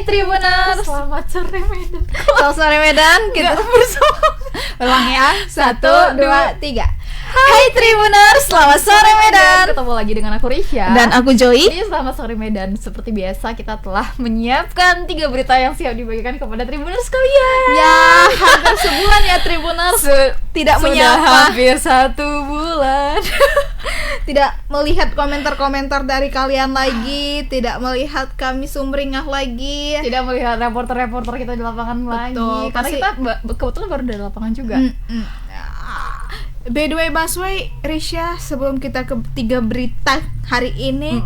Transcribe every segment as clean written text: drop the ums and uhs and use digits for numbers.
Tribuners, Selamat sore Medan. selamat sore Medan. Kita bersama. Ulang ya, 1, 2, 3. Hai Tribuners, selamat sore Medan. Ketemu lagi dengan aku Risha Dan aku Joy. Ini selamat sore Medan. Seperti biasa kita telah menyiapkan 3 berita yang siap dibagikan kepada Tribuners kalian. Ya, hampir sebulan ya Tribuners tidak Sudah menyapa, hampir 1 bulan. tidak melihat komentar-komentar dari kalian lagi, tidak melihat kami sumringah lagi. Tidak melihat reporter-reporter kita di lapangan lagi. Karena pasti- kita kebetulan baru dari lapangan juga. By the way, Baswe, Risha, sebelum kita ke 3 berita hari ini,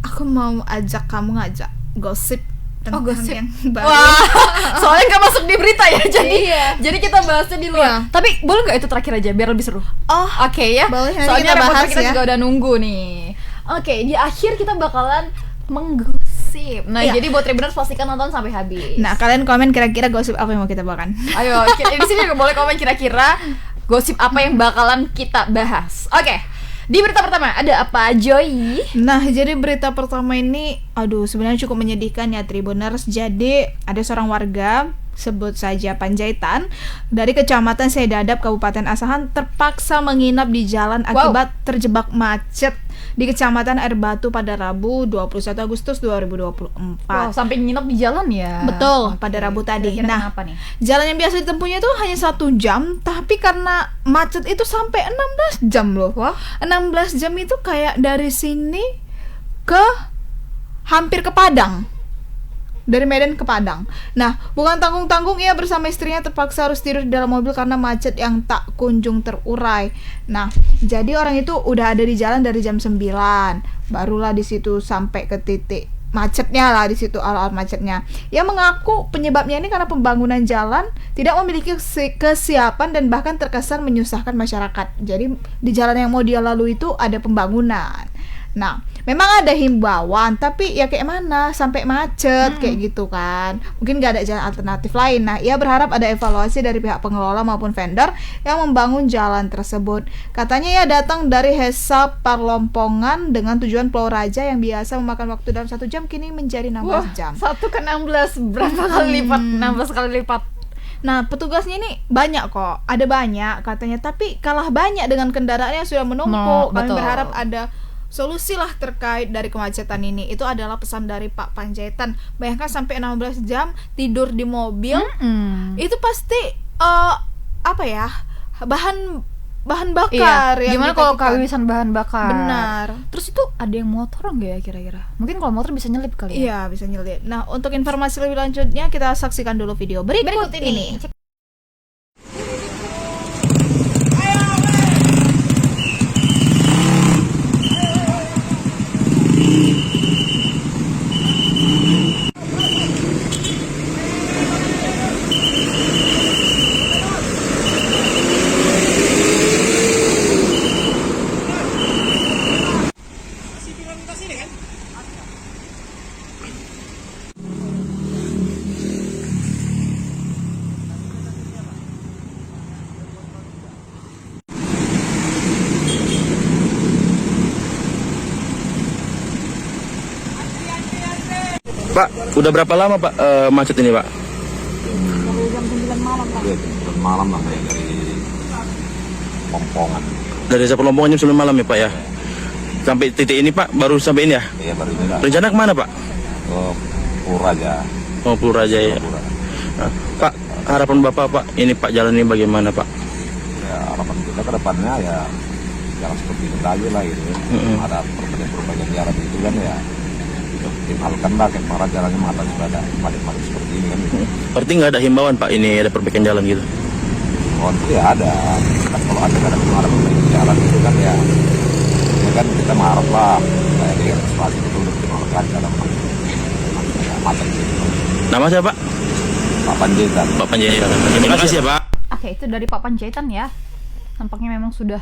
aku mau ajak kamu ngajak gosip tentang gosip. yang baru. Wah, soalnya nggak masuk di berita ya, jadi kita bahasnya di luar. Iya. Tapi boleh nggak itu terakhir aja biar lebih seru? Oh, Oke ya. boleh, nanti Soalnya kita reporter bahas kita ya. juga udah nunggu nih. Oke, di akhir kita bakalan menggosip. Nah, Iya. jadi buat Tribuners pastikan nonton sampai habis. nah kalian komen kira-kira gosip apa yang mau kita bawakan. Ayo, di sini juga boleh komen kira-kira gosip apa yang bakalan kita bahas. Oke. Di berita pertama ada apa, Joy? Nah, jadi berita pertama ini, aduh, sebenarnya cukup menyedihkan ya Tribuners. Jadi, ada seorang warga, sebut saja Panjaitan, dari Kecamatan Sedadap, Kabupaten Asahan, terpaksa menginap di jalan akibat terjebak macet di Kecamatan Air Batu pada Rabu 21 Agustus 2024. Wow, sampai nginep di jalan ya. Betul, pada Rabu tadi. Kira-kira Nah, kenapa nih? jalan yang biasa ditempuhnya itu hanya 1 jam, tapi karena macet itu sampai 16 jam loh. Wah. 16 jam itu kayak dari sini ke hampir ke Padang. Dari Medan ke Padang. Nah, bukan tanggung-tanggung ia bersama istrinya terpaksa harus tidur di dalam mobil karena macet yang tak kunjung terurai. Nah, jadi orang itu udah ada di jalan dari jam 9. Barulah di situ sampai ke titik macetnya lah, di situ awal macetnya. Ia mengaku penyebabnya ini karena pembangunan jalan tidak memiliki kesiapan dan bahkan terkesan menyusahkan masyarakat. Jadi di jalan yang mau dia lalui itu ada pembangunan. Nah, memang ada himbauan, tapi ya kayak mana sampai macet kayak gitu kan. Mungkin gak ada jalan alternatif lain. Nah, ia berharap ada evaluasi dari pihak pengelola maupun vendor yang membangun jalan tersebut. Katanya ia datang dari Hesa Parlompongan dengan tujuan Pulau Raja yang biasa memakan waktu dalam 1 jam kini menjadi 16 Wah, jam. 1 ke 16 berapa kali lipat? 16 kali lipat. Nah, petugasnya ini banyak kok, ada banyak katanya, tapi kalah banyak dengan kendaraan yang sudah menumpuk. Kami betul. berharap ada solusi lah terkait dari kemacetan ini. Itu adalah pesan dari Pak Panjaitan. Bayangkan sampai 16 jam tidur di mobil. Itu pasti apa ya? Bahan bakar Iya. yang Gimana kalau kita- kehabisan bahan bakar? Benar. Terus itu ada yang motor nggak ya kira-kira? Mungkin kalau motor bisa nyelip kali ya. Iya, bisa nyelip. Nah, untuk informasi lebih lanjutnya kita saksikan dulu video berikut ini. Pak, udah berapa lama Pak macet ini Pak? Malam lah kayak dari Pompongan. Dari desa Pelompongan jam 9 malam ya Pak ya? Sampai titik ini Pak, baru sampai ini ya? Iya baru ini lah. Rencana kemana Pak? Ke Puraja. Oh, Pururaja ya. Pura. Nah, Pak, harapan Bapak Pak, ini Pak jalan ini bagaimana Pak? Ya harapan kita ke depannya ya jalan seperti itu aja lah gitu. Ada perbaikan jalan itu kan ya. Optimalkan lah kayak para jalannya mengatasi pada padat-padat seperti ini kan. Berarti nggak ada himbauan Pak, ini ada perbaikan jalan gitu? Oh ya ada. Kan kalau ada perbaikan jalan itu kan ya. Ya kan kita mengharap lah kayak di antisipasi itu untuk dimakan dalam macet gitu. Nama siapa Pak? Pak Panjaitan. Pak Panjaitan. Terima kasih ya Pak. Oke, itu dari Pak Panjaitan ya. Tampaknya memang sudah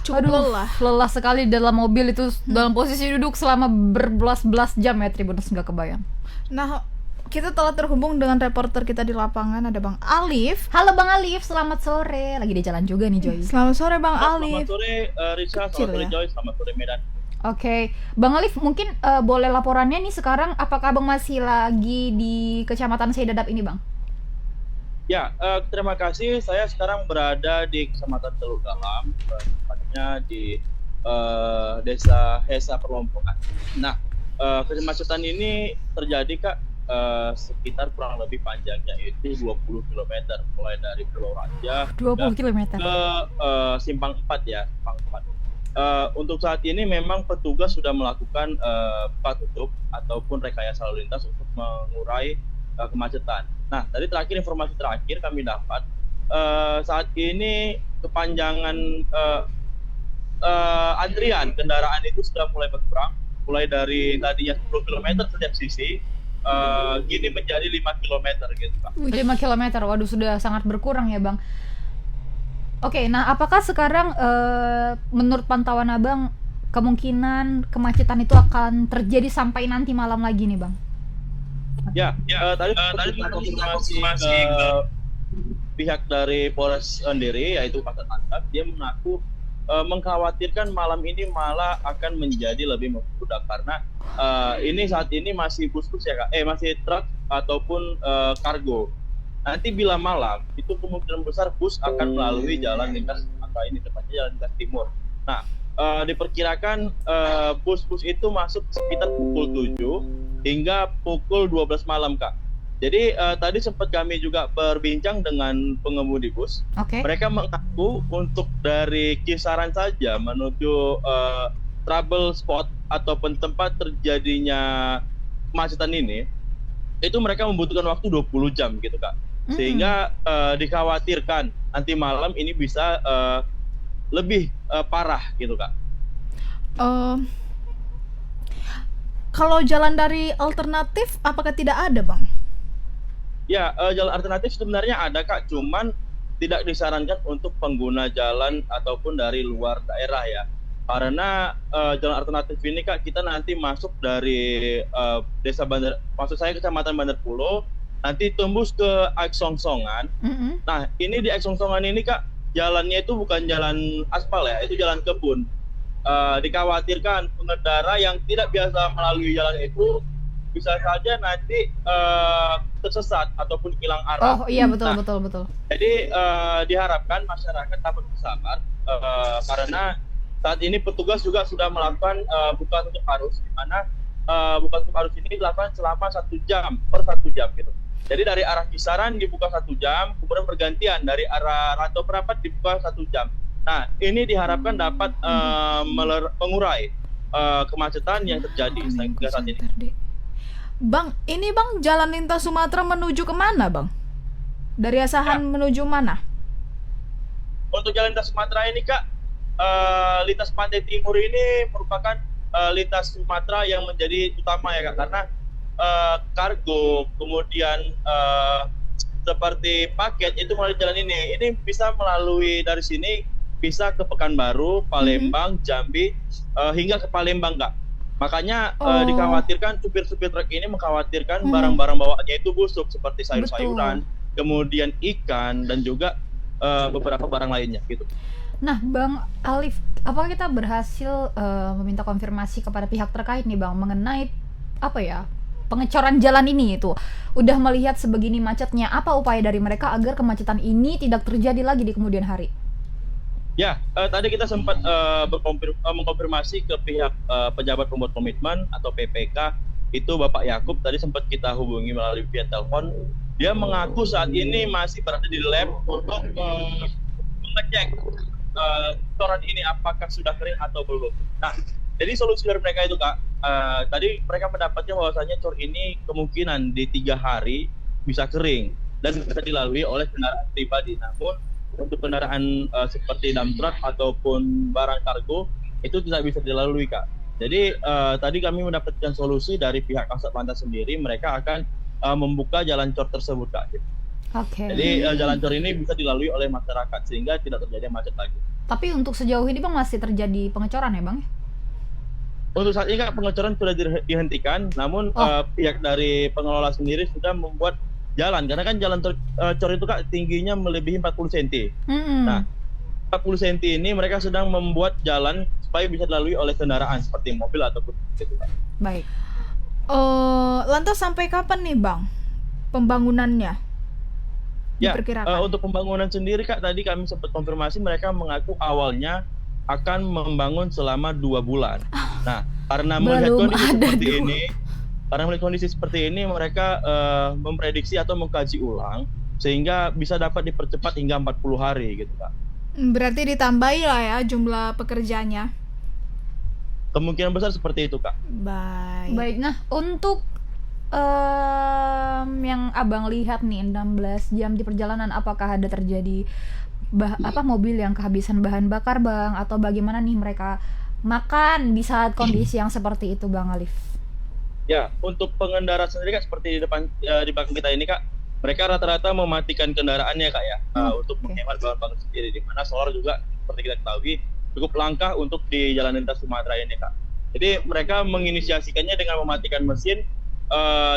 Cukup lelah sekali dalam mobil itu dalam posisi duduk selama berbelas-belas jam ya Tribuners, nggak kebayang. Nah, kita telah terhubung dengan reporter kita di lapangan, ada Bang Alif. Halo Bang Alif, selamat sore. Lagi di jalan juga nih Joy. Selamat sore Bang Selamat Alif. sore Risha, Kecil selamat sore ya. Joy, selamat sore Medan. Oke, Bang Alif mungkin boleh laporannya nih sekarang, apakah Bang masih lagi di Kecamatan Seidadap ini, Bang? Ya, terima kasih. Saya sekarang berada di Kecamatan Teluk Dalam, tepatnya di Desa Hesa Perlompokan. Nah, kemacetan ini terjadi Kak sekitar kurang lebih panjangnya itu 20 km mulai dari Pulau Raja 20 km. ke Simpang 4 ya, Simpang 4. Untuk saat ini memang petugas sudah melakukan buka tutup ataupun rekayasa lalu lintas untuk mengurai kemacetan. Nah, tadi terakhir informasi terakhir kami dapat saat ini kepanjangan antrian kendaraan itu sudah mulai berkurang, mulai dari tadinya 10 km setiap sisi, kini menjadi 5 km gitu Pak. 5 km, waduh sudah sangat berkurang ya Bang. Oke, nah apakah sekarang menurut pantauan Abang kemungkinan kemacetan itu akan terjadi sampai nanti malam lagi nih Bang? Ya, tadi kita konfirmasi ke pihak dari Polres sendiri, yaitu Pasar Tangkap, dia mengaku mengkhawatirkan malam ini malah akan menjadi lebih mempermudah karena ini saat ini masih bus-bus ya Kak, masih truk ataupun kargo. Nanti bila malam itu kemungkinan besar bus akan melalui jalan lintas ini tepatnya jalan lintas timur. Nah, diperkirakan bus-bus itu masuk sekitar pukul 7 hingga pukul 12 malam Kak. Jadi tadi sempat kami juga berbincang dengan pengemudi bus. Oke. Mereka mengaku untuk dari kisaran saja menuju trouble spot ataupun tempat terjadinya kemacetan ini, itu mereka membutuhkan waktu 20 jam gitu Kak. Sehingga dikhawatirkan nanti malam ini bisa lebih parah gitu Kak. Kalau jalan dari alternatif apakah tidak ada Bang? Ya, jalan alternatif sebenarnya ada Kak, cuman tidak disarankan untuk pengguna jalan ataupun dari luar daerah ya. Karena jalan alternatif ini Kak, kita nanti masuk dari desa Bandar, maksud saya Kecamatan Bandar Pulo, nanti tembus ke Aksong-Songan. Nah, ini di Aksong-Songan ini Kak, jalannya itu bukan jalan aspal ya, itu jalan kebun. Dikhawatirkan pengendara yang tidak biasa melalui jalan itu bisa saja nanti tersesat ataupun hilang arah. Oh iya, betul betul. Jadi diharapkan masyarakat dapat bersabar karena saat ini petugas juga sudah melakukan buka tutup arus, di mana buka tutup arus ini dilakukan selama 1 jam per 1 jam gitu. Jadi dari arah Kisaran dibuka 1 jam, kemudian bergantian dari arah Rantau Perapat dibuka 1 jam. Nah, ini diharapkan dapat mengurai kemacetan yang terjadi hingga saat ini. Bang, ini Bang jalan lintas Sumatera menuju kemana Bang? Dari Asahan menuju mana? Untuk jalan lintas Sumatera ini Kak, lintas Pantai Timur ini merupakan lintas Sumatera yang menjadi utama ya Kak, karena kargo, kemudian seperti paket itu melalui jalan ini bisa melalui dari sini bisa ke Pekanbaru, Palembang, Jambi, hingga ke Palembang Kak. Makanya dikhawatirkan supir-supir truk ini mengkhawatirkan barang-barang bawaannya itu busuk seperti sayur-sayuran, kemudian ikan dan juga beberapa barang lainnya gitu. Nah, Bang Alif, apakah kita berhasil meminta konfirmasi kepada pihak terkait nih Bang mengenai pengecoran jalan ini itu? Udah melihat sebegini macetnya, apa upaya dari mereka agar kemacetan ini tidak terjadi lagi di kemudian hari? Ya, tadi kita sempat mengkonfirmasi ke pihak pejabat pembuat komitmen atau PPK, itu Bapak Yakub, tadi sempat kita hubungi melalui via telepon. Dia mengaku saat ini masih berada di lab untuk mengecek coran ini apakah sudah kering atau belum. Nah, jadi solusi dari mereka itu Kak, tadi mereka mendapatkan bahwasanya cor ini kemungkinan di 3 hari bisa kering dan bisa dilalui oleh kendaraan pribadi. Namun untuk kendaraan seperti dump truck ataupun barang kargo itu tidak bisa dilalui Kak. Jadi tadi kami mendapatkan solusi dari pihak Kasat Lantas sendiri, mereka akan membuka jalan cor tersebut Kak. Oke. Jadi jalan cor ini bisa dilalui oleh masyarakat sehingga tidak terjadi macet lagi. Tapi untuk sejauh ini Bang masih terjadi pengecoran ya Bang? Untuk saat ini Kak, pengecoran sudah dihentikan, namun pihak dari pengelola sendiri sudah membuat jalan, karena kan jalan cor itu Kak tingginya melebihi 40 cm. Nah, 40 cm ini mereka sedang membuat jalan supaya bisa dilalui oleh kendaraan seperti mobil ataupun gitu, Kak. Baik. Lantas sampai kapan nih Bang pembangunannya? Ya, Diperkirakan. untuk pembangunan sendiri Kak, tadi kami sempat konfirmasi mereka mengaku awalnya akan membangun selama 2 bulan. Nah, karena melihat Belum kondisi ada seperti dua. ini, mereka memprediksi atau mengkaji ulang sehingga bisa dapat dipercepat hingga 40 hari gitu Kak. Berarti ditambahi lah ya jumlah pekerjanya. Kemungkinan besar seperti itu Kak. Baik. Baik, nah untuk yang abang lihat nih 16 jam di perjalanan, apakah ada terjadi mobil yang kehabisan bahan bakar bang, atau bagaimana nih mereka makan di saat kondisi yang seperti itu Bang Alif? Ya, untuk pengendara sendiri Kak, seperti di belakang kita ini Kak, mereka rata-rata mematikan kendaraannya Kak ya, untuk oke. menghemat bahan bakar sendiri. Di mana solar juga seperti kita ketahui cukup langka untuk di jalan lintas Sumatera ini Kak. Jadi mereka menginisiasikannya dengan mematikan mesin.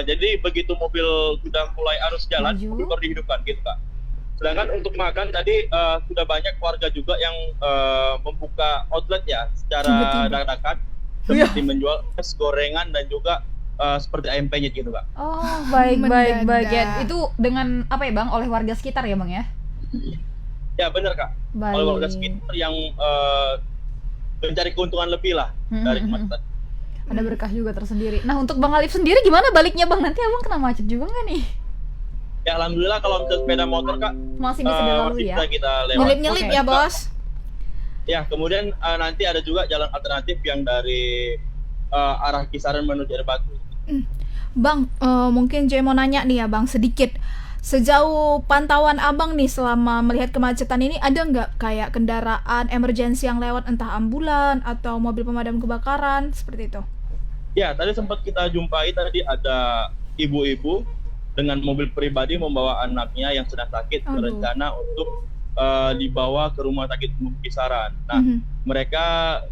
Jadi begitu mobil sudah mulai arus jalan, Maju. mobil baru dihidupkan gitu Kak. Sedangkan untuk makan tadi sudah banyak warga juga yang membuka outlet ya secara Tiba-tiba. dadakan, seperti menjual es gorengan dan juga seperti ayam penyet gitu Kak. Oh, baik baik baik ya. Mendadak. Itu dengan apa ya Bang, oleh warga sekitar ya Bang ya? Ya benar Kak. Baik. Oleh warga sekitar yang mencari keuntungan lebih lah dari kemacetan. Ada berkah juga tersendiri. Nah untuk Bang Alif sendiri gimana baliknya Bang? Nanti abang kena macet juga nggak nih? Ya alhamdulillah kalau misalnya sepeda motor Kak Masih bisa dilalui masih ya? bisa kita lewat. Nyelip-nyelip Oke. ya bos. Ya, kemudian nanti ada juga jalan alternatif yang dari arah Kisaran menuju Air Batu. Bang, mungkin Joy mau nanya nih ya Bang sedikit. Sejauh pantauan abang nih selama melihat kemacetan ini, ada nggak kayak kendaraan emergensi yang lewat, entah ambulan atau mobil pemadam kebakaran seperti itu? Ya, tadi sempat kita jumpai tadi ada ibu-ibu dengan mobil pribadi membawa anaknya yang sedang sakit, Aduh. berencana untuk dibawa ke rumah sakit umum Kisaran. Nah, mereka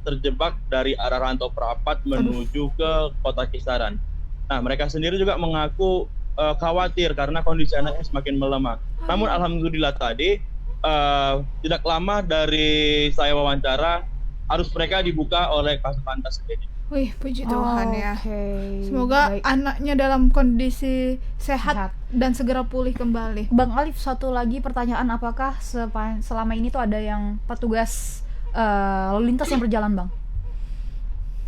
terjebak dari arah Rantau Perapat menuju ke kota Kisaran. Nah, mereka sendiri juga mengaku khawatir karena kondisi anaknya semakin melemah. Namun alhamdulillah tadi tidak lama dari saya wawancara, arus mereka dibuka oleh Kasatlantas sendiri. Wih, puji Tuhan ya. Oke. Semoga Baik. anaknya dalam kondisi sehat Sehat. dan segera pulih kembali. Bang Alif, satu lagi pertanyaan, apakah selama ini tuh ada yang petugas lalu lintas yang berjalan Bang?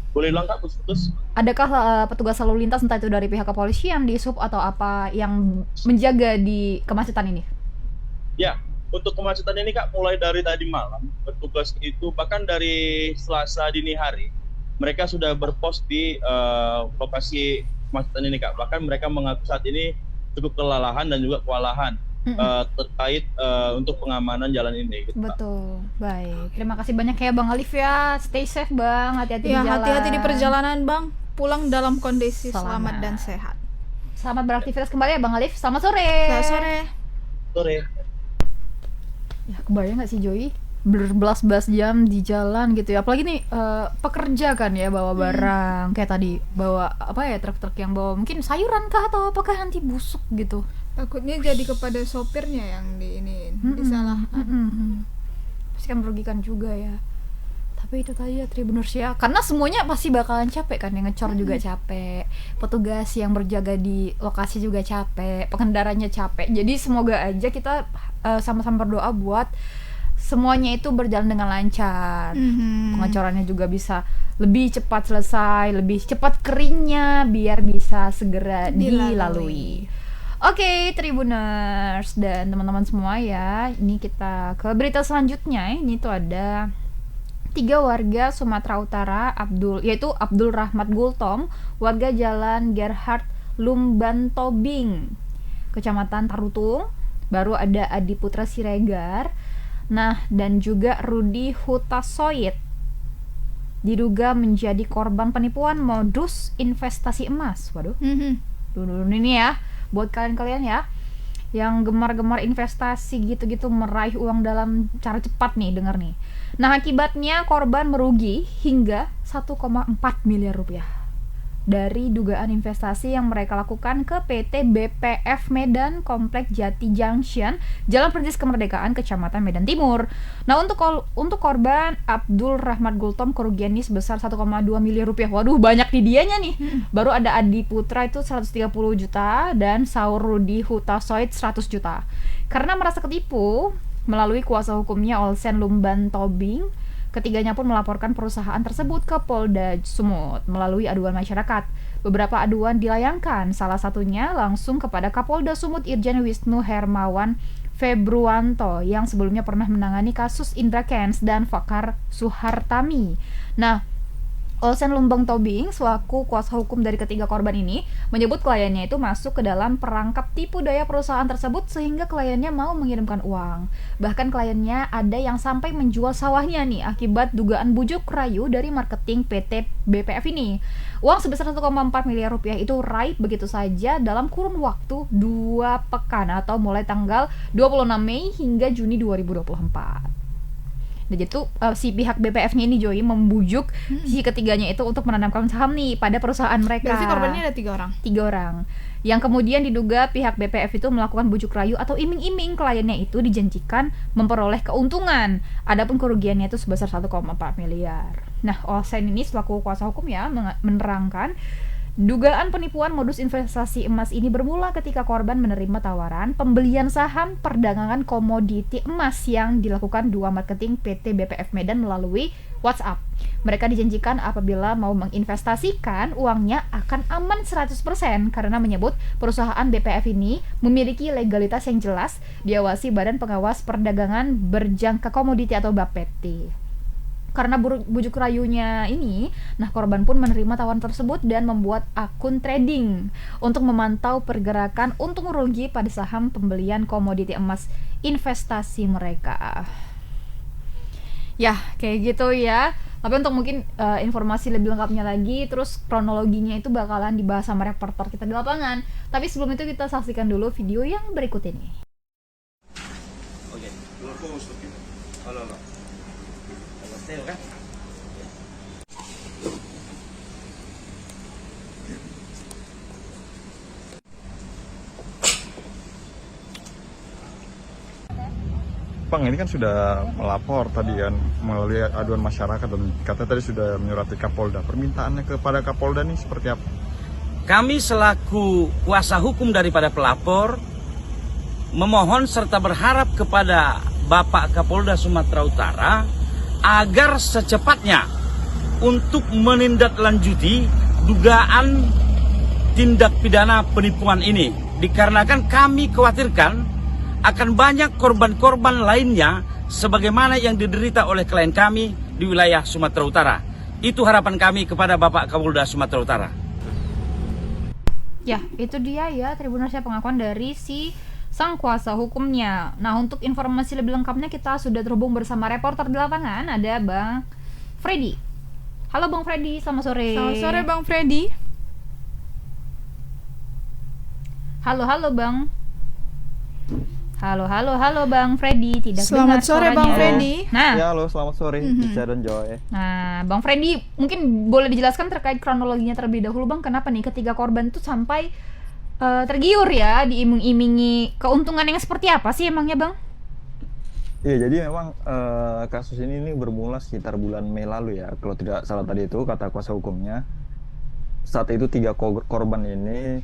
Boleh lengkap putus? Adakah petugas lalu lintas entah itu dari pihak kepolisian, di sub atau apa yang menjaga di kemacetan ini? Ya, untuk kemacetan ini Kak, mulai dari tadi malam, petugas itu bahkan dari Selasa dini hari, mereka sudah berpos di lokasi kemacetan ini Kak. Bahkan mereka mengaku saat ini cukup kelelahan dan juga kewalahan terkait untuk pengamanan jalan ini. Gitu, Kak. Betul, baik. Terima kasih banyak ya Bang Alif ya. Stay safe Bang, hati-hati Ya, di jalan. hati-hati di perjalanan Bang. Pulang dalam kondisi Selamat. selamat dan sehat. Selamat beraktivitas kembali ya Bang Alif. Selamat sore. Selamat sore. Sore. Ya kebayang nggak sih Joy? Berbelas-belas jam di jalan gitu ya. Apalagi nih pekerja kan ya, bawa barang kayak tadi, bawa apa ya, truk-truk yang bawa mungkin sayuran kah atau apakah nanti busuk gitu. Takutnya jadi kepada sopirnya yang disalahkan. Pasti kan merugikan juga ya. Tapi itu tadi ya Tribuners ya, karena semuanya pasti bakalan capek kan, yang ngecor juga capek, petugas yang berjaga di lokasi juga capek, pengendaranya capek. Jadi semoga aja kita sama-sama berdoa buat semuanya itu berjalan dengan lancar. Pengecorannya juga bisa lebih cepat selesai, lebih cepat keringnya biar bisa segera dilalui. Oke, Tribuners dan teman-teman semua ya, ini kita ke berita selanjutnya. Ini tuh ada 3 warga Sumatera Utara, yaitu Abdul Rahmat Gultom, warga Jalan Gerhard Lumbantobing, Kecamatan Tarutung. Baru ada Adi Putra Siregar. Nah, dan juga Rudi Hutasoid diduga menjadi korban penipuan modus investasi emas. Waduh. Dulu ini ya, buat kalian-kalian ya yang gemar-gemar investasi gitu-gitu, meraih uang dalam cara cepat nih, dengar nih. Nah, akibatnya korban merugi hingga 1,4 miliar rupiah. dari dugaan investasi yang mereka lakukan ke PT BPF Medan Komplek Jati Junction, Jalan Perintis Kemerdekaan, Kecamatan Medan Timur. Nah, untuk korban Abdul Rahmat Gultom kerugiannya sebesar 1,2 miliar rupiah. Waduh, banyak di dianya nih. Baru ada Adi Putra itu 130 juta dan Saur Rudi Hutasoid 100 juta. Karena merasa ketipu, melalui kuasa hukumnya Olsen Lumban Tobing, ketiganya pun melaporkan perusahaan tersebut ke Polda Sumut melalui aduan masyarakat. Beberapa aduan dilayangkan, salah satunya langsung kepada Kapolda Sumut Irjen Wisnu Hermawan Februanto yang sebelumnya pernah menangani kasus Indra Kents dan Fakar Suhartami. Nah, Olsen Lumbang Tobing selaku kuasa hukum dari ketiga korban ini menyebut kliennya itu masuk ke dalam perangkap tipu daya perusahaan tersebut sehingga kliennya mau mengirimkan uang. Bahkan kliennya ada yang sampai menjual sawahnya nih akibat dugaan bujuk rayu dari marketing PT BPF ini. Uang sebesar 1,4 miliar rupiah itu raib begitu saja dalam kurun waktu 2 pekan atau mulai tanggal 26 Mei hingga Juni 2024. Dan itu si pihak BPF-nya ini Joy membujuk si ketiganya itu untuk menanamkan saham nih pada perusahaan mereka. Berarti korbannya ada 3 orang. 3 orang. Yang kemudian diduga pihak BPF itu melakukan bujuk rayu atau iming-iming kliennya itu dijanjikan memperoleh keuntungan. Adapun kerugiannya itu sebesar 1,4 miliar. Nah, Olsen ini selaku kuasa hukum ya menerangkan dugaan penipuan modus investasi emas ini bermula ketika korban menerima tawaran pembelian saham perdagangan komoditi emas yang dilakukan dua marketing PT BPF Medan melalui WhatsApp. Mereka dijanjikan apabila mau menginvestasikan uangnya akan aman 100% karena menyebut perusahaan BPF ini memiliki legalitas yang jelas diawasi Badan Pengawas Perdagangan Berjangka Komoditi atau BAPETI. Karena bujuk rayunya ini, nah korban pun menerima tawaran tersebut dan membuat akun trading untuk memantau pergerakan untung rugi pada saham pembelian komoditi emas investasi mereka. Ya, kayak gitu ya. Tapi untuk mungkin informasi lebih lengkapnya lagi, terus kronologinya itu bakalan dibahas sama reporter kita di lapangan. Tapi sebelum itu kita saksikan dulu video yang berikut ini. Oke, halo. Kan? Bang, ini kan sudah melapor tadi kan melalui aduan masyarakat dan katanya tadi sudah menyurati Kapolda. Permintaannya kepada Kapolda ini seperti apa? Kami selaku kuasa hukum daripada pelapor memohon serta berharap kepada Bapak Kapolda Sumatera Utara agar secepatnya untuk menindaklanjuti dugaan tindak pidana penipuan ini. Dikarenakan kami khawatirkan akan banyak korban-korban lainnya sebagaimana yang diderita oleh klien kami di wilayah Sumatera Utara. Itu harapan kami kepada Bapak Kapolda Sumatera Utara. Ya, itu dia ya Tribunasnya pengakuan dari si sang kuasa hukumnya. Nah, untuk informasi lebih lengkapnya kita sudah terhubung bersama reporter di lapangan, ada Bang Freddy. Halo Bang Freddy, selamat sore. Selamat sore Bang Freddy. Halo Bang. Halo Bang Freddy, tidak Selamat dengar sore suaranya. Bang Freddy. Nah, Ya, halo, selamat sore, Ica dan Joy. Nah, Bang Freddy, mungkin boleh dijelaskan terkait kronologinya terlebih dahulu, Bang. Kenapa nih ketiga korban itu sampai tergiur ya, diiming-imingi keuntungan yang seperti apa sih emangnya, Bang? Iya, jadi memang kasus ini bermula sekitar bulan Mei lalu ya. Kalau tidak salah tadi itu kata kuasa hukumnya. Saat itu 3 korban ini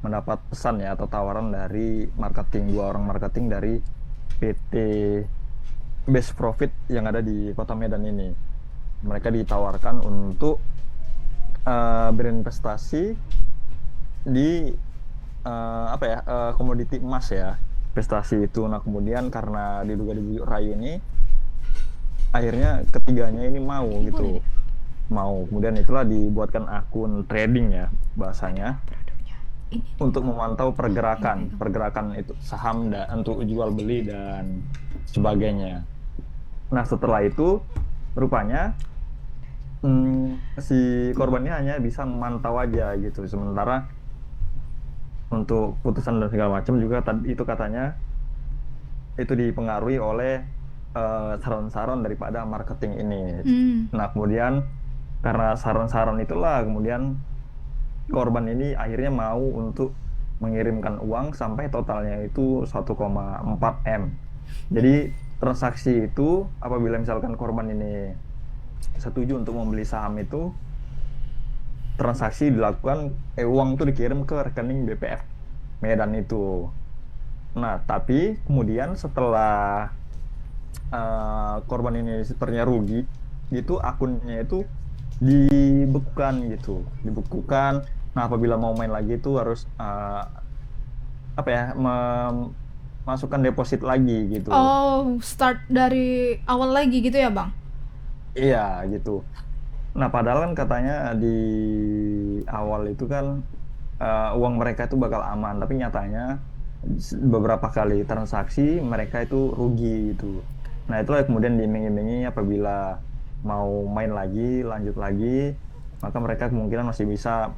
mendapat pesan ya atau tawaran dari marketing, 2 orang marketing dari PT Best Profit yang ada di Kota Medan ini. Mereka ditawarkan untuk berinvestasi di komoditi emas ya, investasi itu. Nah, kemudian karena diduga dibujuk rayu ini, akhirnya ketiganya ini mau gitu, kemudian itulah dibuatkan akun trading ya bahasanya, untuk memantau pergerakan itu saham dan untuk jual beli dan sebagainya. Nah, setelah itu rupanya si korbannya hanya bisa memantau aja gitu, sementara untuk putusan dan segala macam juga tadi itu katanya itu dipengaruhi oleh saran-saran daripada marketing ini. Nah, kemudian karena saran-saran itulah kemudian korban ini akhirnya mau untuk mengirimkan uang sampai totalnya itu 1,4 M. Jadi transaksi itu apabila misalkan korban ini setuju untuk membeli saham itu, transaksi dilakukan, uang itu dikirim ke rekening BPF Medan itu. Nah, tapi kemudian setelah korban ini sepertinya rugi, gitu akunnya itu dibekukan. Nah, apabila mau main lagi itu harus masukkan deposit lagi gitu. Oh, start dari awal lagi gitu ya, Bang? Iya gitu. Nah, padahal kan katanya di awal itu kan uang mereka itu bakal aman, tapi nyatanya beberapa kali transaksi mereka itu rugi gitu. Nah, itulah kemudian diiming-imingi apabila mau main lagi, lanjut lagi, maka mereka kemungkinan masih bisa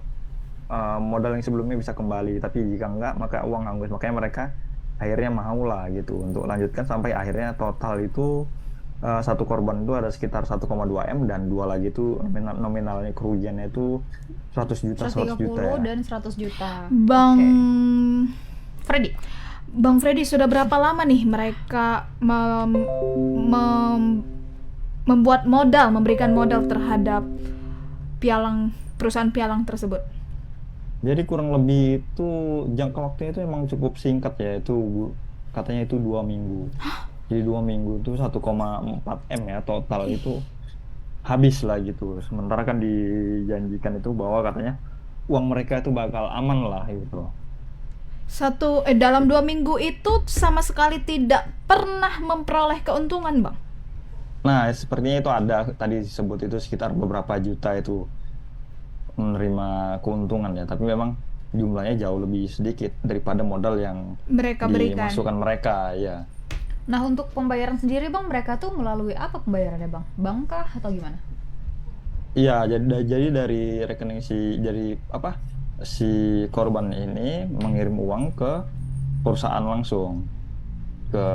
modal yang sebelumnya bisa kembali, tapi jika enggak maka uang hangus. Makanya mereka akhirnya mau lah gitu untuk lanjutkan sampai akhirnya total itu satu korban itu ada sekitar 1,2 M dan dua lagi itu nominalnya kerugiannya itu 100 juta 100 juta ya. dan 100 juta. Bang Freddy, Bang Freddy, sudah berapa lama nih mereka membuat modal, memberikan modal terhadap perusahaan pialang tersebut? Jadi kurang lebih itu jangka waktunya itu emang cukup singkat ya, itu katanya itu 2 minggu. Jadi 2 minggu itu 1,4 M ya total itu habis lah gitu. Sementara kan dijanjikan itu bahwa katanya uang mereka itu bakal aman lah gitu. Dalam 2 minggu itu sama sekali tidak pernah memperoleh keuntungan, Bang? Nah, sepertinya itu ada tadi disebut itu sekitar beberapa juta itu menerima keuntungan ya, tapi memang jumlahnya jauh lebih sedikit daripada modal yang Mereka berikan. dimasukkan mereka ya. nah untuk pembayaran sendiri Bang, mereka tuh melalui apa pembayarannya Bang? Bank kah atau gimana? Iya, jadi dari rekening si korban ini mengirim uang ke perusahaan langsung ke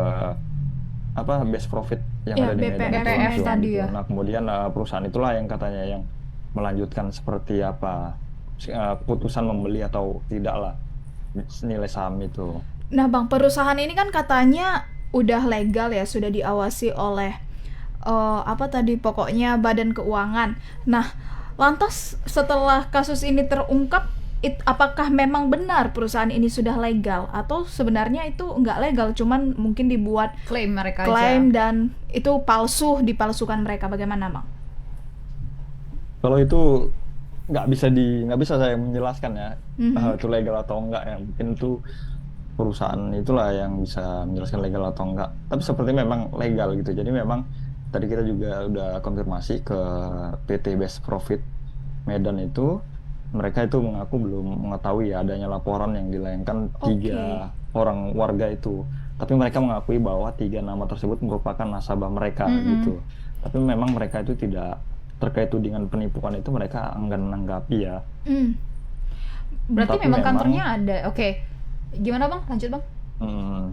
best profit yang Ya, ada di Medan BPF itu langsung tadi gitu. ya. Nah, kemudian perusahaan itulah yang katanya yang melanjutkan seperti apa keputusan membeli atau tidak lah nilai saham itu. Nah, Bang, perusahaan ini kan katanya udah legal ya, sudah diawasi oleh pokoknya Badan Keuangan. Nah, lantas setelah kasus ini terungkap, apakah memang benar perusahaan ini sudah legal atau sebenarnya itu nggak legal, cuman mungkin dibuat Klaim mereka klaim aja. dan itu dipalsukan mereka? Bagaimana, Bang? Kalau itu nggak bisa saya menjelaskan ya itu legal atau enggak ya, mungkin itu perusahaan itulah yang bisa menjelaskan legal atau enggak. Tapi seperti memang legal gitu. Jadi memang tadi kita juga udah konfirmasi ke PT Best Profit Medan itu, mereka itu mengaku belum mengetahui ya adanya laporan yang dilayangkan 3 orang warga itu. Tapi mereka mengakui bahwa 3 nama tersebut merupakan nasabah mereka gitu. Tapi memang mereka itu tidak terkait tudingan penipuan itu, mereka enggan menanggapi ya. Berarti Tapi memang memang- kantornya ada. Oke. Gimana Bang? Lanjut Bang. Oh.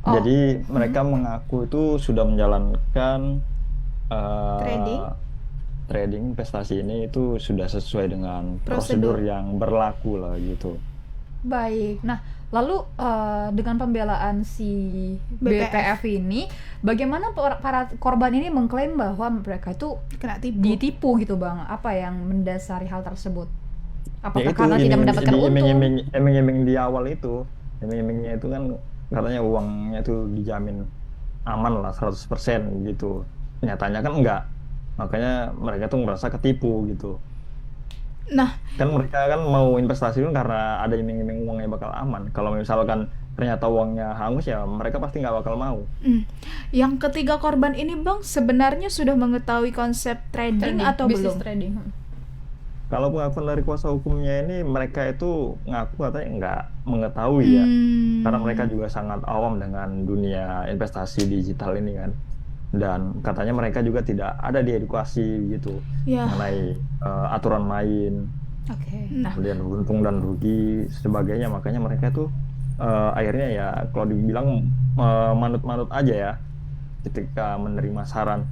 Jadi mereka mengaku itu sudah menjalankan trading investasi ini itu sudah sesuai dengan prosedur yang berlaku lah gitu. Baik. Nah, lalu dengan pembelaan si BPF ini, bagaimana para korban ini mengklaim bahwa mereka itu Kena tipu. ditipu gitu Bang? Apa yang mendasari hal tersebut? Apakah Ya itu karena tidak mendapatkan untung? iming-iming di awal itu, iming-imingnya itu kan katanya uangnya itu dijamin aman lah 100% gitu. Nyatanya kan enggak. Makanya mereka tuh merasa ketipu gitu. Nah, Kan mereka kan mau investasi kan karena ada iming-iming uangnya bakal aman. Kalau misalkan ternyata uangnya hangus ya mereka pasti nggak bakal mau. yang ketiga korban ini, Bang, sebenarnya sudah mengetahui konsep trading atau bisnis belum? trading. Kalau pengakuan dari kuasa hukumnya ini, mereka itu ngaku katanya nggak mengetahui ya. Karena mereka juga sangat awam dengan dunia investasi digital ini kan. Dan katanya mereka juga tidak ada diedukasi gitu Ya. mengenai aturan main, Oke. Nah, kemudian untung dan rugi sebagainya. Makanya mereka tuh akhirnya ya kalau dibilang manut-manut aja ya ketika menerima saran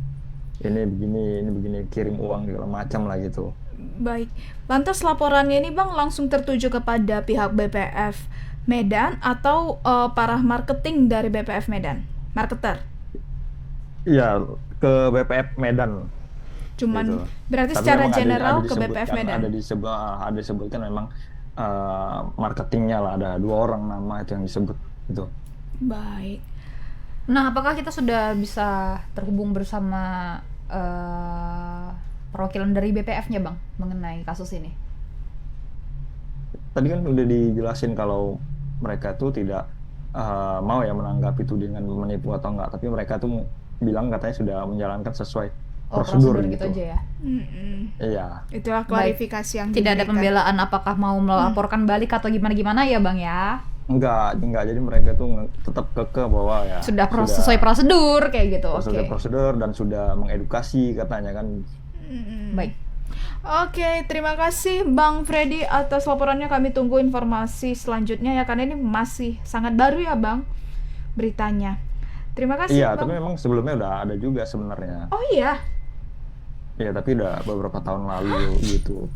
ini begini kirim uang segala macam lah gitu. Baik. Lantas laporannya ini Bang langsung tertuju kepada pihak BPF Medan atau para marketing dari BPF Medan? Marketer? Iya, ke BPF Medan. Cuman Gitu. berarti Tapi secara memang general ada ke BPF disebutkan, Medan. ada disebutkan memang marketingnya lah, ada 2 orang nama itu yang disebut gitu. Baik. Nah, apakah kita sudah bisa terhubung bersama perwakilan dari BPF-nya, Bang, mengenai kasus ini? Tadi kan udah dijelasin kalau mereka tuh tidak mau ya menanggapi itu dengan menipu atau enggak, tapi mereka tuh bilang katanya sudah menjalankan sesuai prosedur gitu gitu. aja ya. Iya. Itulah klarifikasi yang Tidak ada diberikan. pembelaan apakah mau melaporkan balik atau gimana-gimana ya, Bang ya. Enggak. Jadi mereka tuh tetap kekeh bahwa ya Sudah sesuai prosedur kayak gitu. sesuai Oke. prosedur dan sudah mengedukasi katanya kan. Baik. Oke, terima kasih Bang Freddy atas laporannya. Kami tunggu informasi selanjutnya ya, karena ini masih sangat baru ya Bang beritanya. Terima kasih Iya, Bang. tapi memang sebelumnya udah ada juga sebenarnya. Oh iya. Iya, tapi udah beberapa tahun lalu gitu.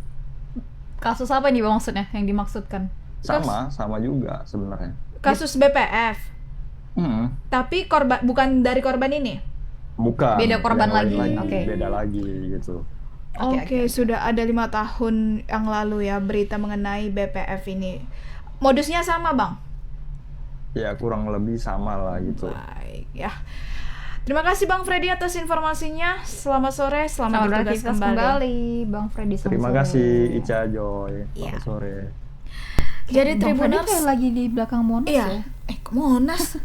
Kasus apa nih Bang maksudnya yang dimaksudkan? Sama juga sebenarnya. Kasus BPF. Tapi korban bukan dari korban ini. Bukan. Beda korban yang lain lagi, oke. Beda lagi gitu. Oke, sudah ada 5 tahun yang lalu ya berita mengenai BPF ini. Modusnya sama Bang? Ya kurang lebih sama lah gitu. Baik ya. Terima kasih Bang Freddy atas informasinya. Selamat sore, selamat bertugas kembali. Bang Freddy. Terima kasih Ica Joy. Iya. Selamat sore. Jadi Bang Freddy Tribuners kayak lagi di belakang Monas iya. ya. Kok Monas?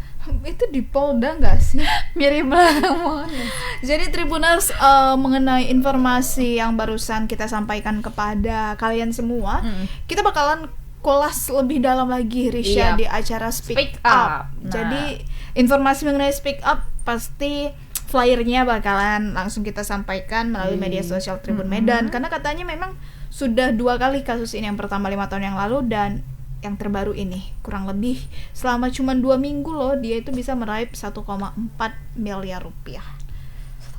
Itu di Polda nggak sih? Mirip belakang Monas. Jadi Tribuners mengenai informasi yang barusan kita sampaikan kepada kalian semua, kita bakalan kulas lebih dalam lagi Risha Yap. di acara Speak Speak Up. Up. Nah. Jadi informasi mengenai Speak Up pasti flyernya bakalan langsung kita sampaikan melalui media sosial Tribun Medan, karena katanya memang sudah 2 kali kasus ini, yang pertama 5 tahun yang lalu dan yang terbaru ini kurang lebih selama cuma 2 minggu loh dia itu bisa meraih 1,4 miliar rupiah.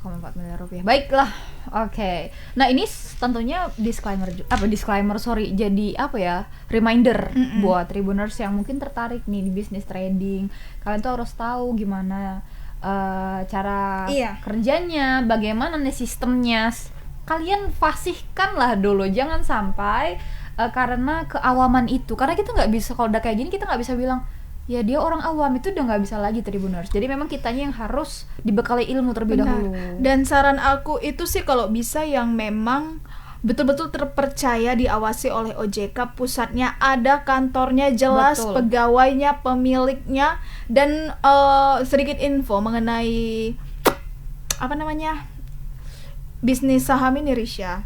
1,4 miliar rupiah. Baiklah, oke. Nah ini tentunya disclaimer sorry, jadi apa ya, reminder buat Tribuners yang mungkin tertarik nih di bisnis trading. Kalian tuh harus tahu gimana cara Iya. kerjanya, bagaimana nih sistemnya. Kalian fasihkanlah dulu, jangan sampai karena keawaman itu, karena kita nggak bisa, kalau udah kayak gini kita nggak bisa bilang ya dia orang awam, itu udah nggak bisa lagi Tribuners. Jadi memang kitanya yang harus dibekali ilmu terlebih Benar. dahulu. Dan saran aku itu sih kalau bisa yang memang betul-betul terpercaya, diawasi oleh OJK, pusatnya ada, kantornya jelas, Betul. pegawainya, pemiliknya, dan sedikit info mengenai apa namanya bisnis saham ini Risha.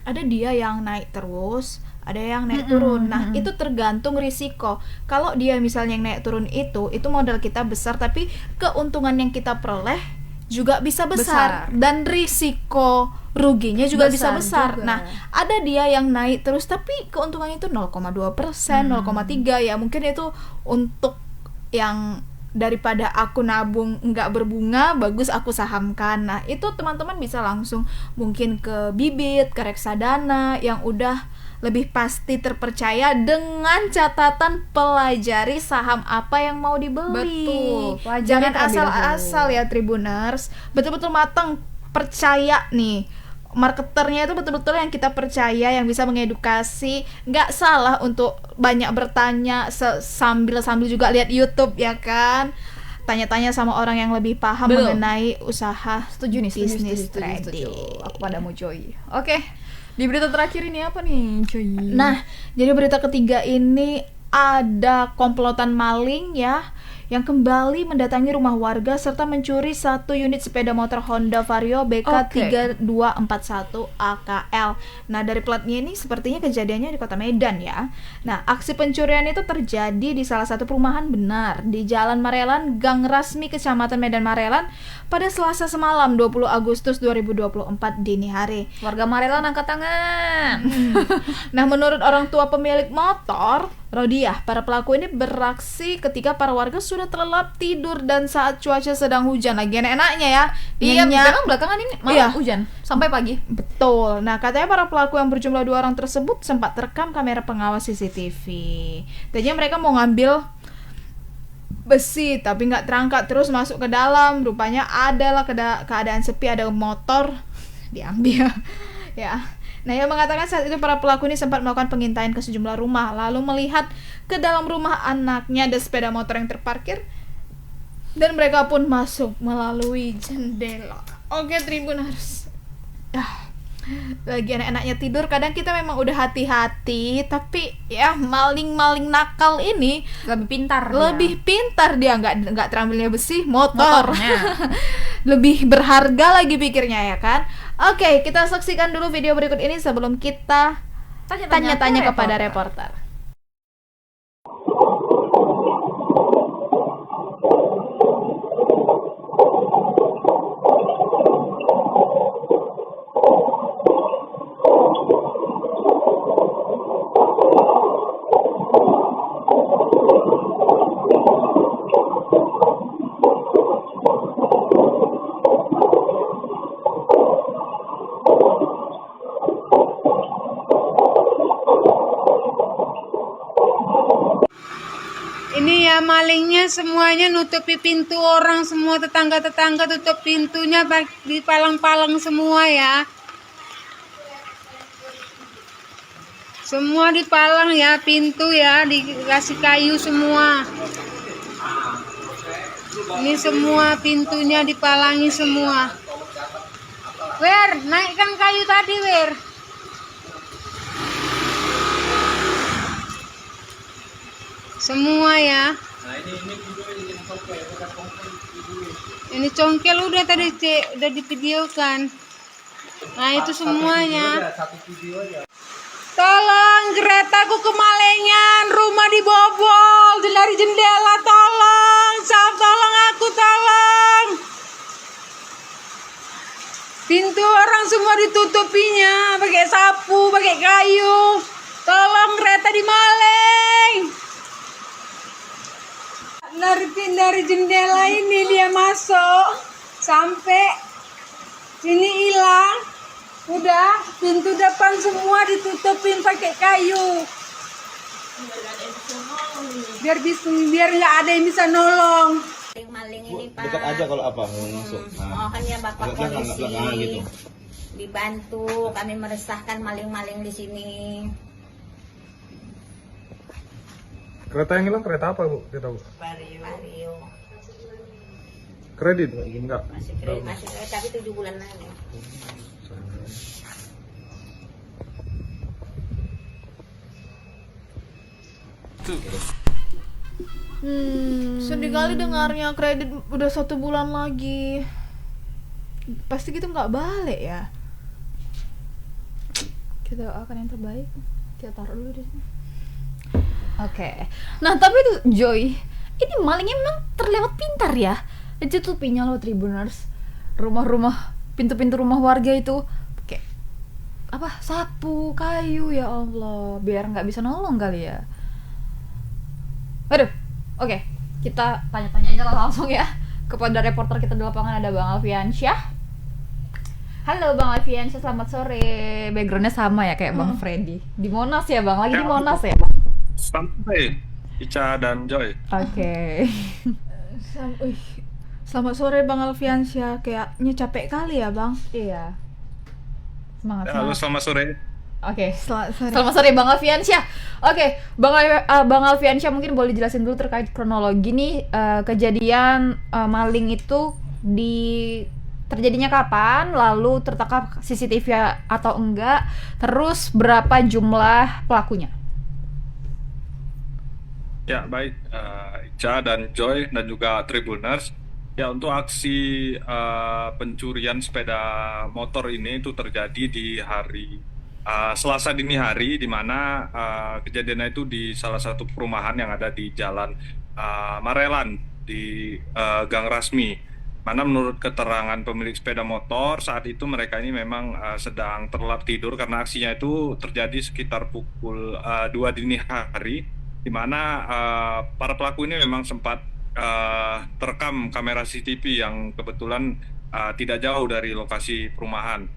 Ada dia yang naik terus, ada yang naik turun. Nah, itu tergantung risiko. Kalau dia misalnya yang naik turun itu modal kita besar, tapi keuntungan yang kita peroleh juga bisa besar. Dan risiko ruginya juga bisa besar. juga. Nah, ada dia yang naik terus tapi keuntungannya itu 0,2%, 0,3, ya mungkin itu untuk yang daripada aku nabung nggak berbunga, bagus aku sahamkan. Nah, itu teman-teman bisa langsung mungkin ke Bibit, ke Reksadana yang udah lebih pasti terpercaya, dengan catatan pelajari saham apa yang mau dibeli. Betul, pelajari Jangan terlebih asal-asal ya Tribuners, betul-betul matang, percaya nih. Marketernya itu betul-betul yang kita percaya, yang bisa mengedukasi. Nggak salah untuk banyak bertanya sambil juga lihat YouTube ya kan, tanya-tanya sama orang yang lebih paham Betul. mengenai usaha Setuju nih, bisnis setuju. trading. Aku padamu Joy. Oke, di berita terakhir ini apa nih Joy? Nah, jadi berita ketiga ini ada komplotan maling ya, yang kembali mendatangi rumah warga serta mencuri 1 unit sepeda motor Honda Vario BK3241 AKL. Nah, dari platnya ini sepertinya kejadiannya di Kota Medan ya. Nah, aksi pencurian itu terjadi di salah satu perumahan, benar, di Jalan Marelan, Gang Rasmi, Kecamatan Medan Marelan pada Selasa semalam 20 Agustus 2024 dini hari. Warga Marelan angkat tangan. Nah, menurut orang tua pemilik motor, Rodiah, para pelaku ini beraksi ketika para warga sudah terlelap tidur dan saat cuaca sedang hujan. Lagi enak-enaknya ya. Iya, Nyenyak. memang belakangan ini malah Iya. hujan sampai pagi. Betul. Nah, katanya para pelaku yang berjumlah 2 orang tersebut sempat terekam kamera pengawas CCTV. Tadinya mereka mau ngambil besi tapi nggak terangkat, terus masuk ke dalam. Rupanya adalah keadaan sepi, ada motor diambil. Ya. Nah, ia mengatakan saat itu para pelaku ini sempat melakukan pengintaian ke sejumlah rumah, lalu melihat ke dalam rumah anaknya ada sepeda motor yang terparkir, dan mereka pun masuk melalui jendela. Oke, Tribuners. Lagi enak-enaknya tidur, kadang kita memang udah hati-hati, tapi ya maling-maling nakal ini Lebih pintar dia. lebih pintar dia, nggak terambilnya besi, motor. Motornya. Lebih berharga lagi pikirnya, ya kan? Oke, kita saksikan dulu video berikut ini sebelum kita tanya-tanya kepada reporter. Ini ya malingnya semuanya nutupi pintu orang, semua tetangga-tetangga tutup pintunya, dipalang-palang semua ya. Semua dipalang ya pintu ya, dikasih kayu semua. Ini semua pintunya dipalangi semua. Wer, naikkan kayu tadi, Wer. Semua ya. Ini congkel udah tadi udah divideokan. Nah itu semuanya. Tolong keretaku kemalengan, rumah dibobol dari jendela, tolong, tolong aku, tolong. Pintu orang semua ditutupinya, pakai sapu, pakai kayu. Tolong kereta dimaleng. Dari jendela ini dia masuk sampai sini hilang. Udah pintu depan semua ditutupin pakai kayu. Biar nggak ada yang bisa nolong. Maling ini Pak. Dekat aja kalau apa mau masuk. Mohon ya Bapak polisi gitu. dibantu, kami meresahkan maling-maling di sini. Kereta yang hilang kereta apa, Bu? Kita, Bu. Vario Kredit? Enggak. masih kredit tapi 7 bulan lagi. Sedih kali dengarnya, kredit udah 1 bulan lagi. Pasti gitu nggak balik ya. Kita doakan yang terbaik. Kita taruh dulu di sini. Oke. Nah, tapi tuh Joy, ini malingnya memang terlihat pintar ya. Ditutupinya loh Tribuners. Rumah-rumah, pintu-pintu rumah warga itu pakai apa? Sapu, kayu, ya Allah, biar nggak bisa nolong kali ya. Aduh. Oke, kita tanya-tanya aja langsung ya kepada reporter kita di lapangan, ada Bang Alfiansyah. Halo Bang Alfiansyah, selamat sore. Backgroundnya sama ya kayak Bang Freddy. Di Monas ya Bang, lagi di Monas ya Bang. Sampai Ica dan Joy. Oke. Selamat sore Bang Alfiansyah, kayaknya capek kali ya Bang. Iya. Semangat. Halo, Semangat. selamat sore. Oke. Selamat sore. Selamat sore Bang Alfiansyah. Oke, Bang Alfiansyah mungkin boleh jelasin dulu terkait kronologi nih, kejadian maling itu terjadinya kapan, lalu tertangkap CCTV atau enggak, terus berapa jumlah pelakunya? Ya, baik, Ica dan Joy dan juga Tribuners. Ya, untuk aksi pencurian sepeda motor ini itu terjadi di hari Selasa dini hari, di mana kejadiannya itu di salah satu perumahan yang ada di Jalan Marelan di Gang Rasmi. Mana menurut keterangan pemilik sepeda motor, saat itu mereka ini memang sedang terlelap tidur karena aksinya itu terjadi sekitar pukul 2 dini hari. di mana para pelaku ini memang sempat terekam kamera CCTV yang kebetulan tidak jauh dari lokasi perumahan.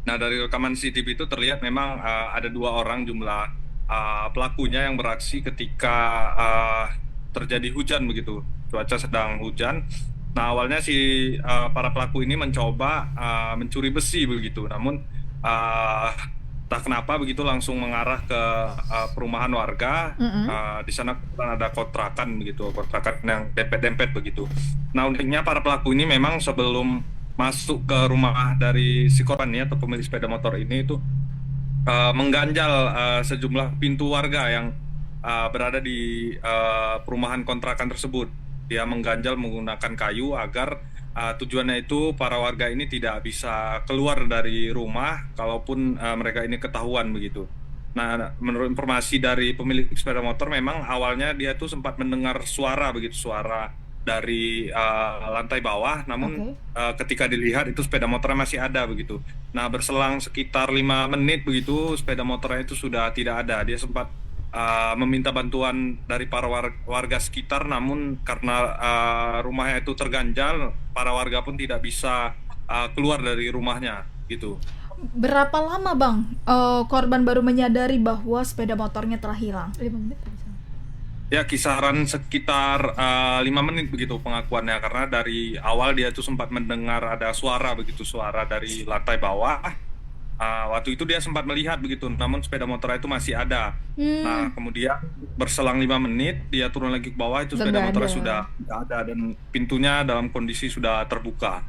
Nah, dari rekaman CCTV itu terlihat memang ada 2 orang jumlah pelakunya yang beraksi ketika terjadi hujan begitu, cuaca sedang hujan. Nah, awalnya para pelaku ini mencoba mencuri besi begitu, namun tak kenapa begitu langsung mengarah ke perumahan warga. Di sana kebetulan ada kontrakan begitu, kontrakan yang dempet-dempet begitu. Nah, uniknya para pelaku ini memang sebelum masuk ke rumah dari si korban ya, atau pemilik sepeda motor ini itu mengganjal sejumlah pintu warga yang berada di perumahan kontrakan tersebut. Dia mengganjal menggunakan kayu agar tujuannya itu para warga ini tidak bisa keluar dari rumah kalaupun mereka ini ketahuan begitu. Nah, menurut informasi dari pemilik sepeda motor, memang awalnya dia tuh sempat mendengar suara begitu, suara dari lantai bawah, namun ketika dilihat itu sepeda motornya masih ada begitu. Nah, berselang sekitar 5 menit begitu, sepeda motornya itu sudah tidak ada. Dia sempat meminta bantuan dari para warga sekitar, namun karena rumahnya itu terganjal, para warga pun tidak bisa keluar dari rumahnya gitu. Berapa lama bang korban baru menyadari bahwa sepeda motornya telah hilang? 5 menit bisa. Ya, kisaran sekitar 5 menit begitu pengakuannya, karena dari awal dia tuh sempat mendengar ada suara begitu, suara dari lantai bawah. Waktu itu dia sempat melihat begitu, namun sepeda motor itu masih ada. Nah, kemudian berselang 5 menit dia turun lagi ke bawah, itu sepeda motornya sudah tidak ada dan pintunya dalam kondisi sudah terbuka.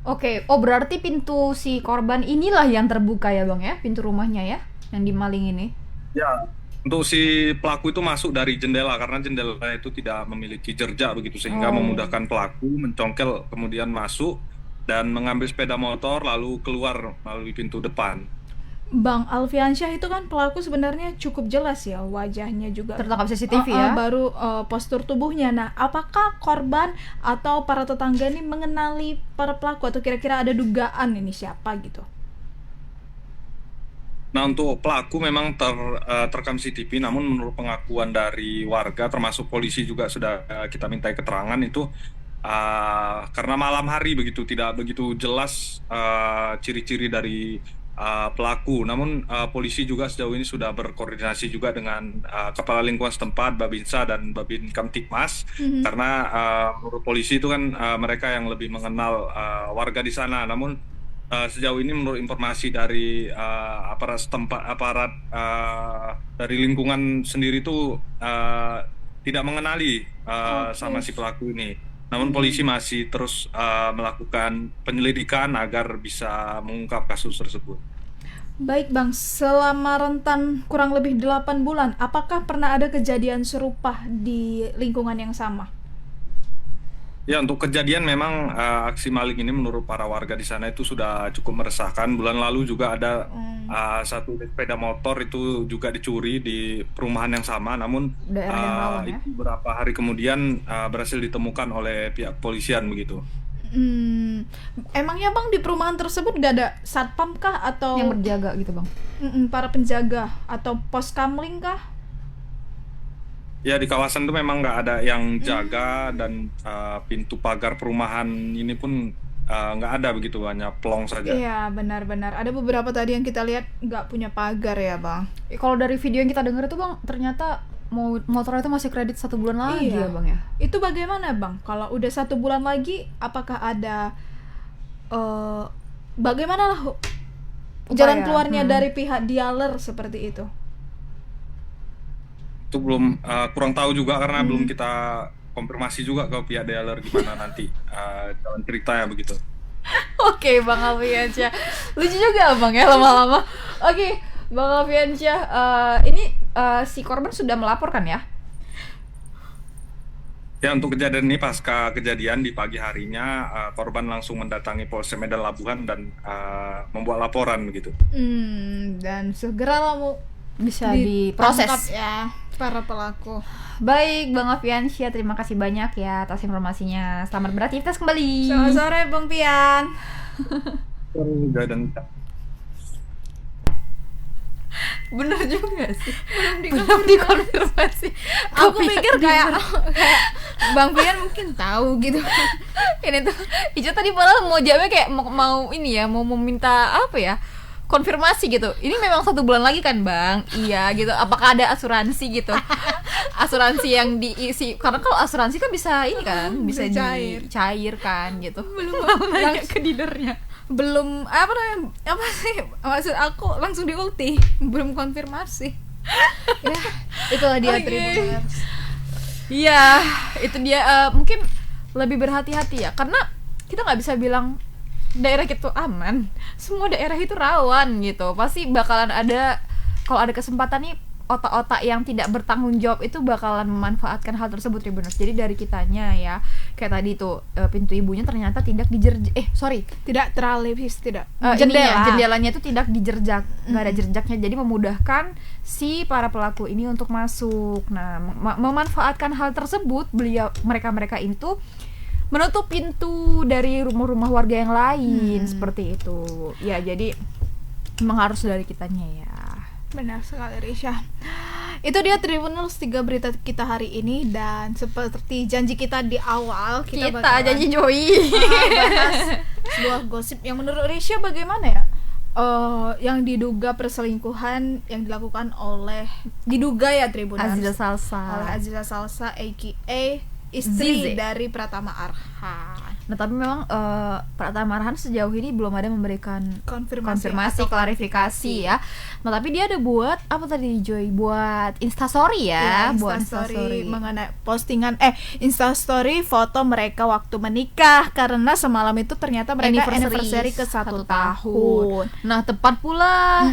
Oke, berarti pintu si korban inilah yang terbuka ya bang ya, pintu rumahnya ya, yang dimaling ini. Ya, untuk si pelaku itu masuk dari jendela, karena jendela itu tidak memiliki jerjak begitu, sehingga memudahkan pelaku mencongkel kemudian masuk dan mengambil sepeda motor lalu keluar melalui pintu depan. Bang Alfiansyah, itu kan pelaku sebenarnya cukup jelas ya, wajahnya juga tertangkap CCTV ya. Baru postur tubuhnya. Nah, apakah korban atau para tetangga ini mengenali para pelaku, atau kira-kira ada dugaan ini siapa gitu? Nah, untuk pelaku memang terekam CCTV, namun menurut pengakuan dari warga termasuk polisi juga sudah kita mintai keterangan itu, karena malam hari begitu tidak begitu jelas ciri-ciri dari pelaku. Namun polisi juga sejauh ini sudah berkoordinasi juga dengan kepala lingkungan setempat, Babinsa dan Babin Kamtipmas, karena menurut polisi itu kan mereka yang lebih mengenal warga di sana. Namun sejauh ini menurut informasi dari aparat setempat, aparat dari lingkungan sendiri itu tidak mengenali sama si pelaku ini. Namun polisi masih terus melakukan penyelidikan agar bisa mengungkap kasus tersebut. Baik Bang, selama rentan kurang lebih 8 bulan, apakah pernah ada kejadian serupa di lingkungan yang sama? Ya, untuk kejadian memang aksi maling ini menurut para warga di sana itu sudah cukup meresahkan. Bulan lalu juga ada satu sepeda motor itu juga dicuri di perumahan yang sama, namun itu beberapa hari kemudian berhasil ditemukan oleh pihak kepolisian begitu. Emangnya Bang di perumahan tersebut gak ada satpam kah atau yang berjaga gitu Bang? Para penjaga atau pos kamling kah? Ya, di kawasan itu memang nggak ada yang jaga, dan pintu pagar perumahan ini pun nggak ada begitu, hanya plong saja. Iya, benar-benar. Ada beberapa tadi yang kita lihat nggak punya pagar ya Bang. Kalau dari video yang kita dengar itu Bang, ternyata motornya itu masih kredit 1 bulan lagi ya Bang ya? Itu bagaimana Bang? Kalau udah 1 bulan lagi, apakah ada bagaimana lah jalan keluarnya dari pihak dealer seperti itu? Itu belum kurang tahu juga, karena belum kita konfirmasi juga ke pihak dealer gimana nanti jalan ceritanya begitu. Oke, Bang Alfiansyah, lucu juga Bang ya lama-lama. Oke, Bang Alfiansyah, ini si korban sudah melaporkan ya? Ya, untuk kejadian ini, pasca kejadian di pagi harinya korban langsung mendatangi Polsek Medan Labuhan dan membuat laporan begitu. Dan segera mau bisa diproses ya para pelaku. Baik, Bang Alfiansyah, terima kasih banyak ya atas informasinya. Selamat beraktivitas kembali. Selamat sore Bang Pian. Dan Bener juga sih. Belum dikonfirmasi. Aku pikir kayak Bang Pian mungkin tahu gitu. Ini tuh Ica tadi malah mau jawabnya kayak mau ini ya, mau meminta apa ya, konfirmasi gitu. Ini memang 1 bulan lagi kan Bang? Iya gitu. Apakah ada asuransi gitu? Asuransi yang diisi, karena kalau asuransi kan bisa ini kan, bisa dicairkan gitu. Belum nanya ke dealernya. Belum apa sih maksud aku langsung diulti, belum konfirmasi. Ya, itulah dia Tribuners. Iya, itu dia. Mungkin lebih berhati-hati ya, karena kita nggak bisa bilang daerah itu aman. Semua daerah itu rawan gitu. Pasti bakalan ada, kalau ada kesempatan nih, otak-otak yang tidak bertanggung jawab itu bakalan memanfaatkan hal tersebut, Tribuners. Jadi dari kitanya ya, kayak tadi tuh pintu ibunya ternyata tidak tidak teralipis, jendelanya itu tidak dijerjak, nggak ada jerjaknya, jadi memudahkan si para pelaku ini untuk masuk. Nah, memanfaatkan hal tersebut, mereka itu menutup pintu dari rumah-rumah warga yang lain, seperti itu. Ya, jadi memang harus dari kitanya ya. Benar sekali Risha. Itu dia Tribuners 3 berita kita hari ini, dan seperti janji kita di awal, kita bakalan janji Joy bahas sebuah gosip yang menurut Risha bagaimana ya? Yang diduga perselingkuhan yang dilakukan oleh Tribuners oleh Aziza Salsa aka istri Zize dari Pratama Arhan. Nah, tapi memang Pratama Arhan sejauh ini belum ada memberikan konfirmasi klarifikasi ya. Nah, tapi dia ada buat apa tadi Joy? Buat Instastory ya, buat Instastory mengenai postingan Instastory foto mereka waktu menikah, karena semalam itu ternyata mereka anniversary ke 1 tahun. Nah, tepat pula.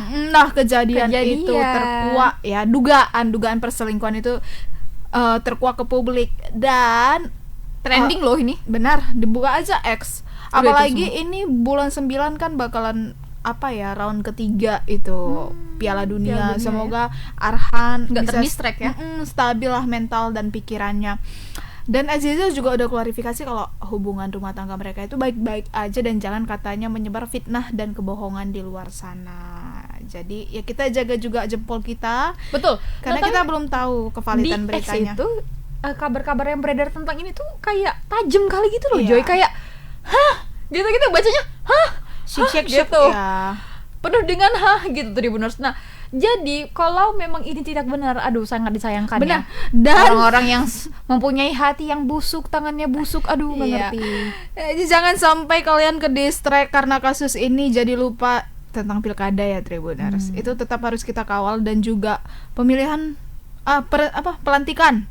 Kejadian itu terkuak ya, dugaan perselingkuhan itu terkuak ke publik dan trending loh ini. Benar, dibuka aja X. Apalagi ini bulan 9 kan bakalan round ketiga itu Piala Dunia. Semoga Arhan nggak bisa terdistract ya, stabil lah mental dan pikirannya. Dan Aziza juga udah klarifikasi kalau hubungan rumah tangga mereka itu baik-baik aja, dan jangan katanya menyebar fitnah dan kebohongan di luar sana. Jadi ya kita jaga juga jempol kita. Betul. Karena kita belum tahu kevalidan beritanya. Di X itu kabar-kabar yang beredar tentang ini tuh kayak tajam kali gitu loh, Iya. Joy, kayak gitu bacanya, Shake gitu. Ya. Penuh dengan gitu Tribuners. Nah, jadi kalau memang ini tidak benar, aduh sangat disayangkan. Benar. Ya. Dan orang-orang yang mempunyai hati yang busuk, tangannya busuk, aduh nggak ngerti. Jangan sampai kalian ke distract karena kasus ini jadi lupa tentang pilkada ya Tribuners. Itu tetap harus kita kawal, dan juga pemilihan pelantikan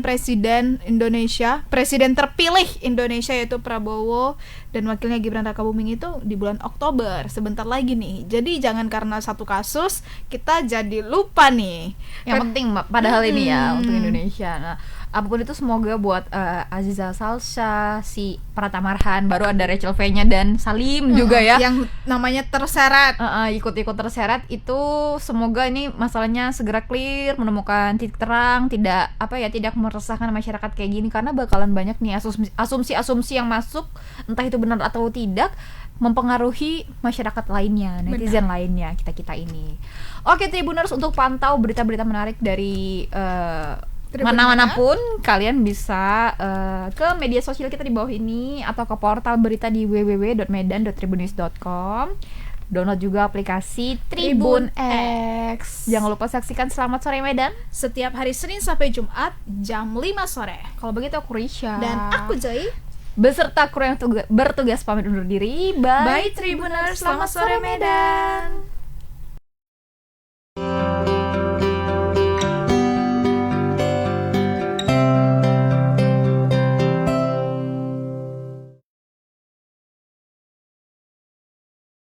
presiden Indonesia, presiden terpilih Indonesia yaitu Prabowo dan wakilnya Gibran Rakabuming itu di bulan Oktober, sebentar lagi nih. Jadi jangan karena satu kasus kita jadi lupa nih. Yang penting padahal ini ya untuk Indonesia. Nah, apapun itu semoga buat Aziza Salsa, si Pratama Arhan, baru ada Rachel V-nya dan Salim juga ya. Yang namanya terseret. Ikut-ikut terseret itu, semoga ini masalahnya segera clear, menemukan titik terang, tidak meresahkan masyarakat kayak gini, karena bakalan banyak nih asumsi-asumsi yang masuk, entah itu benar atau tidak, mempengaruhi masyarakat lainnya, netizen lainnya, kita ini. Oke Tribuners, untuk pantau berita-berita menarik dari mana-mana pun, kalian bisa ke media sosial kita di bawah ini, atau ke portal berita di www.medan.tribunnews.com. Download juga aplikasi Tribun X. Jangan lupa saksikan Selamat Sore Medan setiap hari Senin sampai Jumat jam 5 sore. Kalau begitu aku Risha Dan aku Joy beserta kru yang bertugas pamit undur diri. Bye Tribuners, selamat sore Medan.